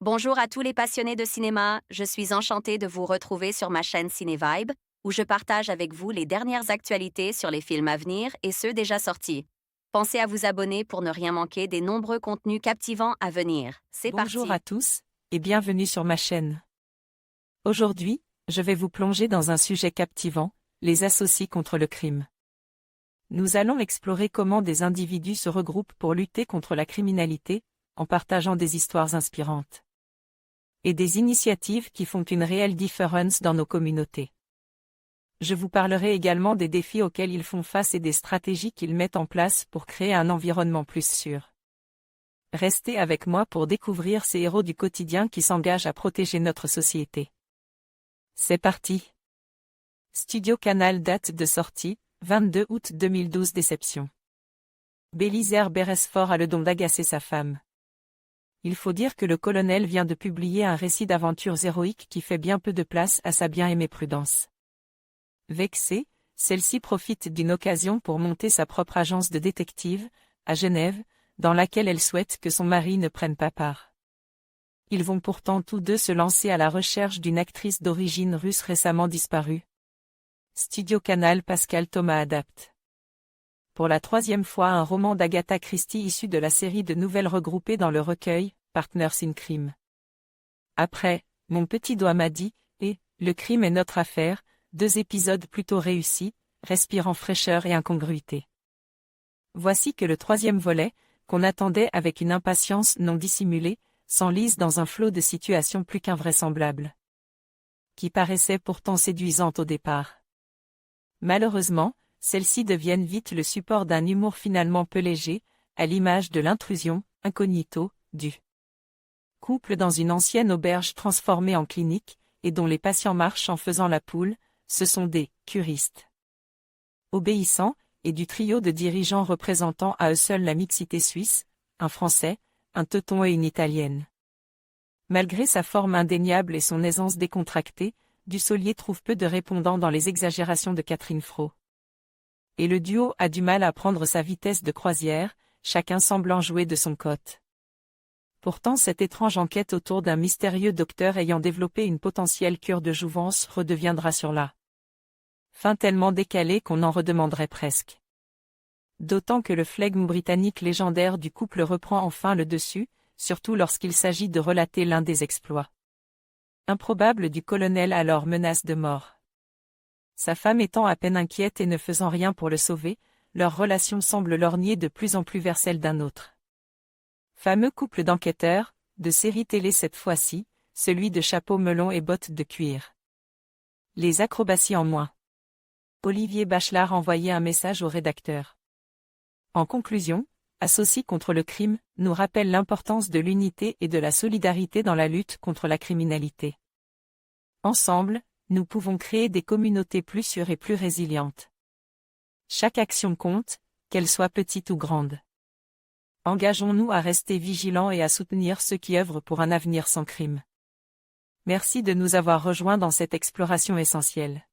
Bonjour à tous les passionnés de cinéma, je suis enchantée de vous retrouver sur ma chaîne CinéVibe, où je partage avec vous les dernières actualités sur les films à venir et ceux déjà sortis. Pensez à vous abonner pour ne rien manquer des nombreux contenus captivants à venir. C'est Bonjour parti! à tous, et bienvenue sur ma chaîne. Aujourd'hui, je vais vous plonger dans un sujet captivant, les associés contre le crime. Nous allons explorer comment des individus se regroupent pour lutter contre la criminalité, en partageant des histoires inspirantes. Et des initiatives qui font une réelle différence dans nos communautés. Je vous parlerai également des défis auxquels ils font face et des stratégies qu'ils mettent en place pour créer un environnement plus sûr. Restez avec moi pour découvrir ces héros du quotidien qui s'engagent à protéger notre société. C'est parti. Studio Canal, date de sortie, 22 août 2012. Déception. Bélisaire Beresford a le don d'agacer sa femme. Il faut dire que le colonel vient de publier un récit d'aventures héroïques qui fait bien peu de place à sa bien-aimée Prudence. Vexée, celle-ci profite d'une occasion pour monter sa propre agence de détective, à Genève, dans laquelle elle souhaite que son mari ne prenne pas part. Ils vont pourtant tous deux se lancer à la recherche d'une actrice d'origine russe récemment disparue. Studio Canal, Pascal Thomas adapte. Pour la troisième fois, un roman d'Agatha Christie issu de la série de nouvelles regroupées dans le recueil Partners in Crime. Après Mon petit doigt m'a dit et Le crime est notre affaire, deux épisodes plutôt réussis, respirant fraîcheur et incongruité. Voici que le troisième volet, qu'on attendait avec une impatience non dissimulée, s'enlise dans un flot de situations plus qu'invraisemblables. Qui paraissaient pourtant séduisantes au départ. Malheureusement, celles-ci deviennent vite le support d'un humour finalement peu léger, à l'image de l'intrusion, incognito, du couple dans une ancienne auberge transformée en clinique, et dont les patients marchent en faisant la poule, ce sont des curistes obéissants, et du trio de dirigeants représentant à eux seuls la mixité suisse, un Français, un Teuton et une Italienne. Malgré sa forme indéniable et son aisance décontractée, Dussolier trouve peu de répondants dans les exagérations de Catherine Fro. Et le duo a du mal à prendre sa vitesse de croisière, chacun semblant jouer de son côté. Pourtant cette étrange enquête autour d'un mystérieux docteur ayant développé une potentielle cure de jouvence redeviendra sur la fin tellement décalée qu'on en redemanderait presque. D'autant que le flegme britannique légendaire du couple reprend enfin le dessus, surtout lorsqu'il s'agit de relater l'un des exploits improbables du colonel alors menace de mort. Sa femme étant à peine inquiète et ne faisant rien pour le sauver, leur relation semble lorgner de plus en plus vers celle d'un autre. Fameux couple d'enquêteurs, de série télé cette fois-ci, celui de chapeau melon et bottes de cuir. Les acrobaties en moins. Olivier Bachelard envoyait un message au rédacteur. En conclusion, Associés contre le crime, nous rappelle l'importance de l'unité et de la solidarité dans la lutte contre la criminalité. Ensemble, nous pouvons créer des communautés plus sûres et plus résilientes. Chaque action compte, qu'elle soit petite ou grande. Engageons-nous à rester vigilants et à soutenir ceux qui œuvrent pour un avenir sans crime. Merci de nous avoir rejoints dans cette exploration essentielle.